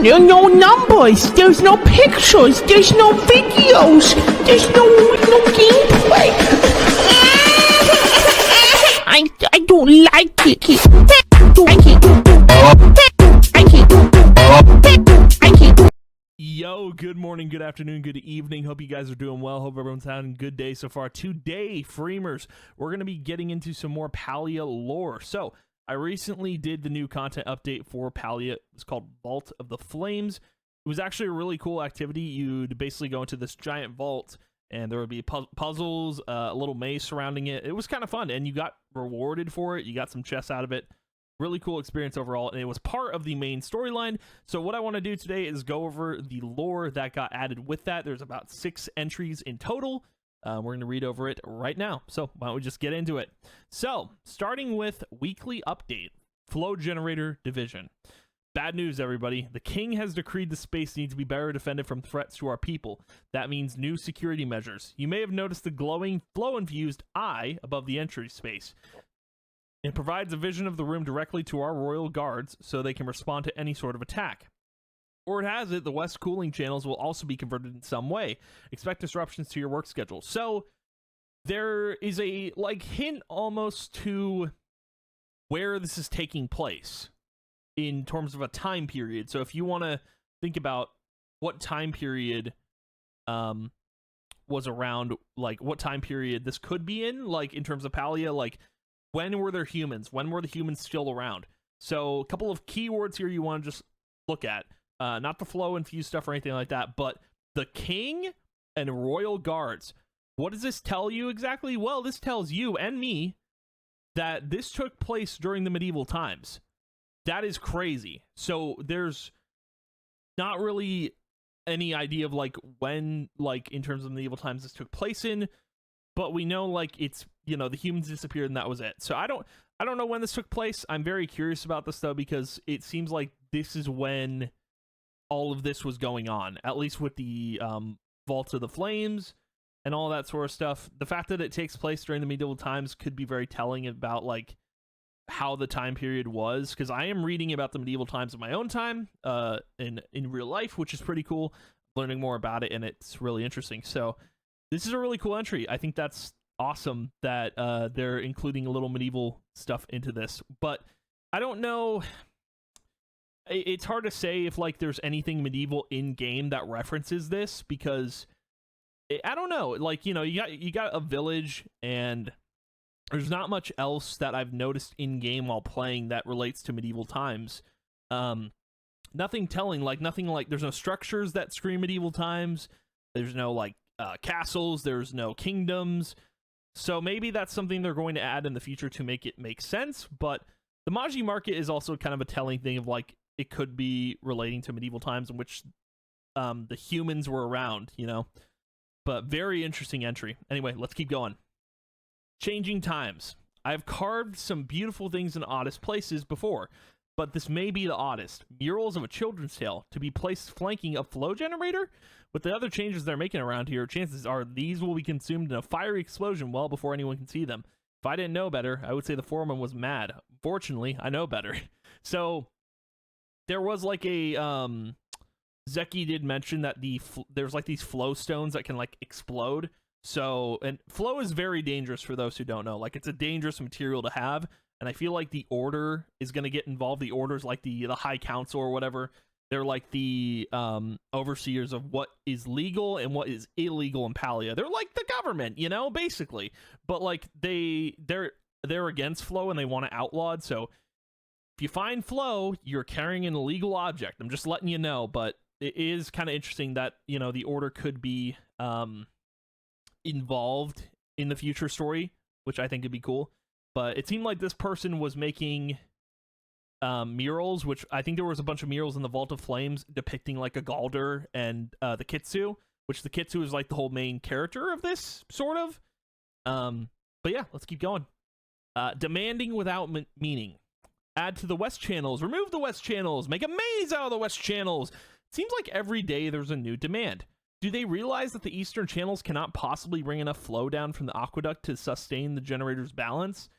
no numbers, there's no pictures, there's no videos, there's no gameplay. I don't like it. Yo, good morning, good afternoon, good evening. Hope you guys are doing well. Hope everyone's having a good day so far. Today, Freemers, we're going to be getting into some more Palia lore. So, I recently did the new content update for Palia. It's called Vault of the Flames. It was actually a really cool activity. You'd basically go into this giant vault, and there would be puzzles, a little maze surrounding it. It was kind of fun, and you got rewarded for it. You got some chests out of it. Really cool experience overall, and it was part of the main storyline. So what I want to do today is go over the lore that got added with that. There's about 6 entries in total. We're going to read over it right now. So why don't we just get into it? So starting with weekly update, flow generator division. Bad news, everybody. The king has decreed the space needs to be better defended from threats to our people. That means new security measures. You may have noticed the glowing flow-infused eye above the entry space. It provides a vision of the room directly to our royal guards so they can respond to any sort of attack. Word has it, the west cooling channels will also be converted in some way. Expect disruptions to your work schedule. So there is a hint almost to where this is taking place in terms of a time period. So if you want to think about what time period was around, what time period this could be in terms of Palia, when were there humans? When were the humans still around? So a couple of keywords here you want to just look at. Not the flow infused stuff or anything like that, but the king and royal guards. What does this tell you exactly? Well, this tells you and me that this took place during the medieval times. That is crazy. So there's not really any idea of when, in terms of medieval times this took place in, but we know it's, the humans disappeared and that was it. So I don't know when this took place. I'm very curious about this though, because it seems like this is when all of this was going on, at least with the Vault of the Flames and all that sort of stuff. The fact that it takes place during the medieval times could be very telling about how the time period was, because I am reading about the medieval times in my own time in real life, which is pretty cool, learning more about it, and it's really interesting. So this is a really cool entry. I think that's awesome that they're including a little medieval stuff into this, but I don't know. It's hard to say if there's anything medieval in game that references this, because I don't know. You got a village, and there's not much else that I've noticed in game while playing that relates to medieval times. Nothing telling. There's no structures that scream medieval times. There's no castles. There's no kingdoms. So maybe that's something they're going to add in the future to make it make sense. But the Magi market is also kind of a telling thing of it could be relating to medieval times in which the humans were around, But very interesting entry. Anyway, let's keep going. Changing times. I've carved some beautiful things in oddest places before, but this may be the oddest. Murals of a children's tale to be placed flanking a flow generator? With the other changes they're making around here, chances are these will be consumed in a fiery explosion well before anyone can see them. If I didn't know better, I would say the foreman was mad. Fortunately, I know better. So there was Zeki did mention that there's these flow stones that can explode. So, and flow is very dangerous for those who don't know. It's a dangerous material to have, and I feel like the Order is going to get involved. The Order's the High Council or whatever. They're the overseers of what is legal and what is illegal in Palia. They're the government, basically. But they're against flow and they want to outlaw it. So if you find flow, you're carrying an illegal object. I'm just letting you know, but it is kind of interesting that, the Order could be involved in the future story, which I think would be cool. But it seemed like this person was making murals, which I think there was a bunch of murals in the Vault of Flames depicting a Galder and the Kitsu, which the Kitsu is the whole main character of this, sort of. But yeah, let's keep going. Demanding without meaning. Add to the West channels. Remove the West channels. Make a maze out of the West channels. Seems like every day there's a new demand. Do they realize that the Eastern channels cannot possibly bring enough flow down from the aqueduct to sustain the generator's balance?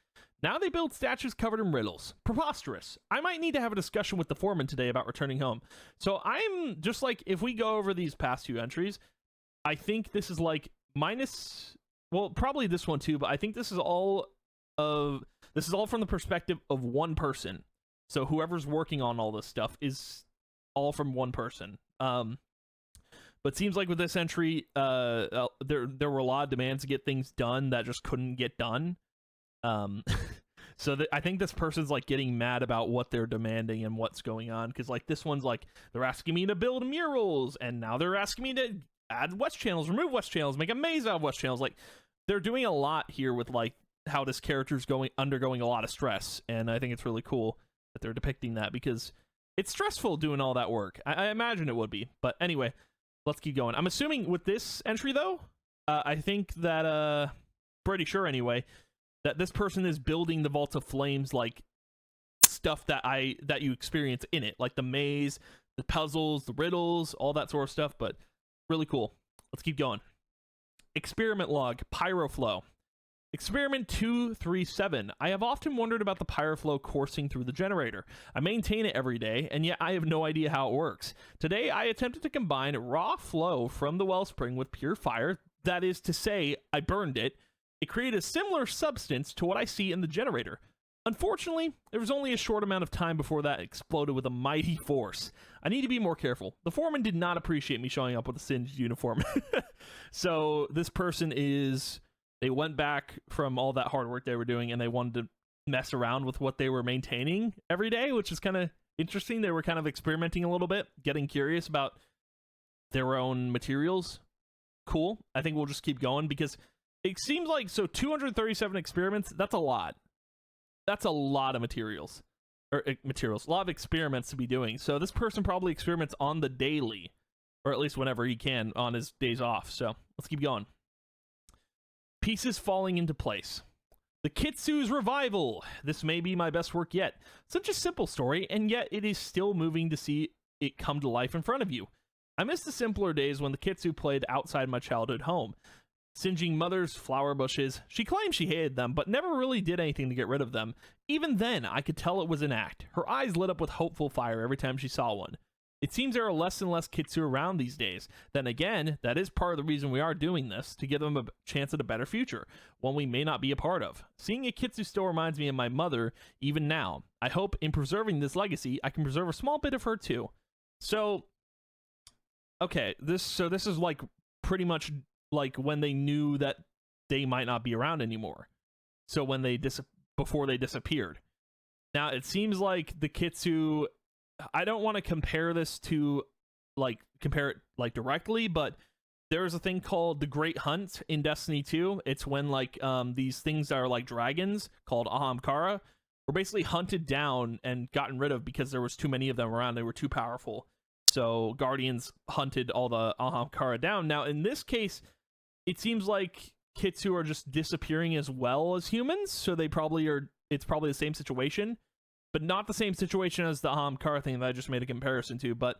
Now they build statues covered in riddles. Preposterous. I might need to have a discussion with the foreman today about returning home. So I'm just like, if we go over these past few entries, I think this is like minus, well, probably this one too, but I think this is all from the perspective of one person. So whoever's working on all this stuff is all from one person. But seems like with this entry, there were a lot of demands to get things done that just couldn't get done. So I think this person's like getting mad about what they're demanding and what's going on, because like this one's like, they're asking me to build murals, and now they're asking me to add west channels, remove west channels, make a maze out of west channels. Like, they're doing a lot here with like how this character's undergoing a lot of stress, and I think it's really cool that they're depicting that, because it's stressful doing all that work. I imagine it would be, but anyway, let's keep going. I'm assuming with this entry though, I think that pretty sure anyway, that this person is building the Vault of Flames, like stuff that you experience in it, like the maze, the puzzles, the riddles, all that sort of stuff. But really cool. Let's keep going. Experiment log, Pyroflow. Experiment 237. I have often wondered about the Pyroflow coursing through the generator. I maintain it every day, and yet I have no idea how it works. Today, I attempted to combine raw flow from the wellspring with pure fire. That is to say, I burned it. It created a similar substance to what I see in the generator. Unfortunately, there was only a short amount of time before that exploded with a mighty force. I need to be more careful. The foreman did not appreciate me showing up with a singed uniform. So this person they went back from all that hard work they were doing, and they wanted to mess around with what they were maintaining every day, which is kind of interesting. They were kind of experimenting a little bit, getting curious about their own materials. Cool. I think we'll just keep going, because it seems like, so 237 experiments, that's a lot. That's a lot of materials. A lot of experiments to be doing. So this person probably experiments on the daily, or at least whenever he can on his days off. So let's keep going. Pieces falling into place. The Kitsu's revival. This may be my best work yet. Such a simple story, and yet it is still moving to see it come to life in front of you. I miss the simpler days when the Kitsu played outside my childhood home, singeing mother's flower bushes. She claimed she hated them, but never really did anything to get rid of them. Even then, I could tell it was an act. Her eyes lit up with hopeful fire every time she saw one. It seems there are less and less Kitsu around these days. Then again, that is part of the reason we are doing this, to give them a chance at a better future, one we may not be a part of. Seeing a Kitsu still reminds me of my mother, even now. I hope in preserving this legacy, I can preserve a small bit of her too. So, okay, this is like pretty much like when they knew that they might not be around anymore. So when before they disappeared. Now it seems like the Kitsu, I don't want to compare this to compare it like directly, but there's a thing called the Great Hunt in Destiny 2. It's when these things that are like dragons called Ahamkara were basically hunted down and gotten rid of because there was too many of them around. They were too powerful. So Guardians hunted all the Ahamkara down. Now in this case, it seems like Kitsu are just disappearing as well as humans, so they probably are. It's probably the same situation, but not the same situation as the Ahamkara thing that I just made a comparison to. But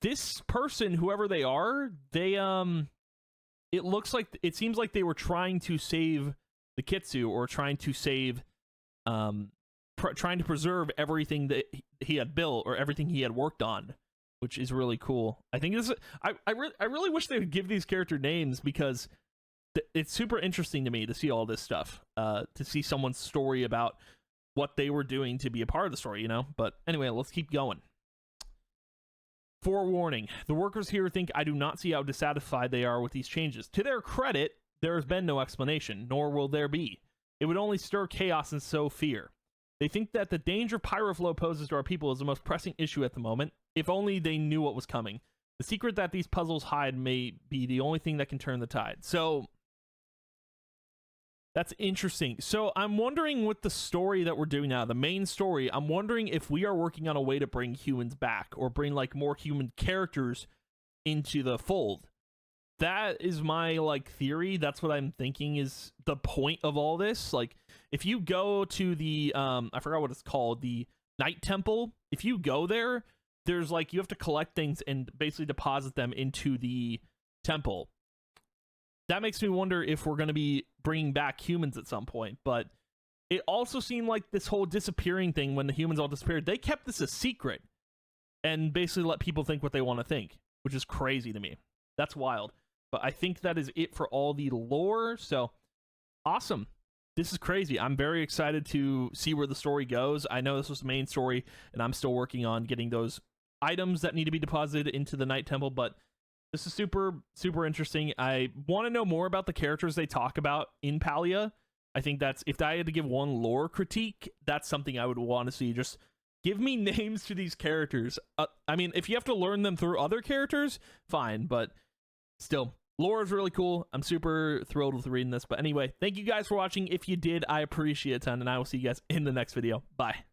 this person, whoever they are, it seems like they were trying to save the Kitsu, or trying to save, trying to preserve everything that he had built or everything he had worked on, which is really cool. I think this. I really wish they would give these character names, because it's super interesting to me to see all this stuff. To see someone's story about what they were doing to be a part of the story, you know. But anyway, let's keep going. Forewarning: the workers here think I do not see how dissatisfied they are with these changes. To their credit, there has been no explanation, nor will there be. It would only stir chaos and sow fear. They think that the danger Pyroflow poses to our people is the most pressing issue at the moment. If only they knew what was coming. The secret that these puzzles hide may be the only thing that can turn the tide. So that's interesting. So I'm wondering, with the story that we're doing now, the main story, I'm wondering if we are working on a way to bring humans back, or bring like more human characters into the fold. That is my theory. That's what I'm thinking is the point of all this. Like, if you go to the I forgot what it's called, the Night Temple, if you go there, there's you have to collect things and basically deposit them into the temple. That makes me wonder if we're going to be bringing back humans at some point, but it also seemed like this whole disappearing thing, when the humans all disappeared, they kept this a secret and basically let people think what they want to think, which is crazy to me. That's wild. But I think that is it for all the lore. So awesome. This is crazy. I'm very excited to see where the story goes. I know this was the main story, and I'm still working on getting those items that need to be deposited into the Night Temple, but this is super, super interesting. I want to know more about the characters they talk about in Palia. I think that's, if I had to give one lore critique, that's something I would want to see. Just give me names to these characters. I mean, if you have to learn them through other characters, fine, but still, lore is really cool. I'm super thrilled with reading this. But anyway, thank you guys for watching. If you did, I appreciate it a ton, and I will see you guys in the next video. Bye.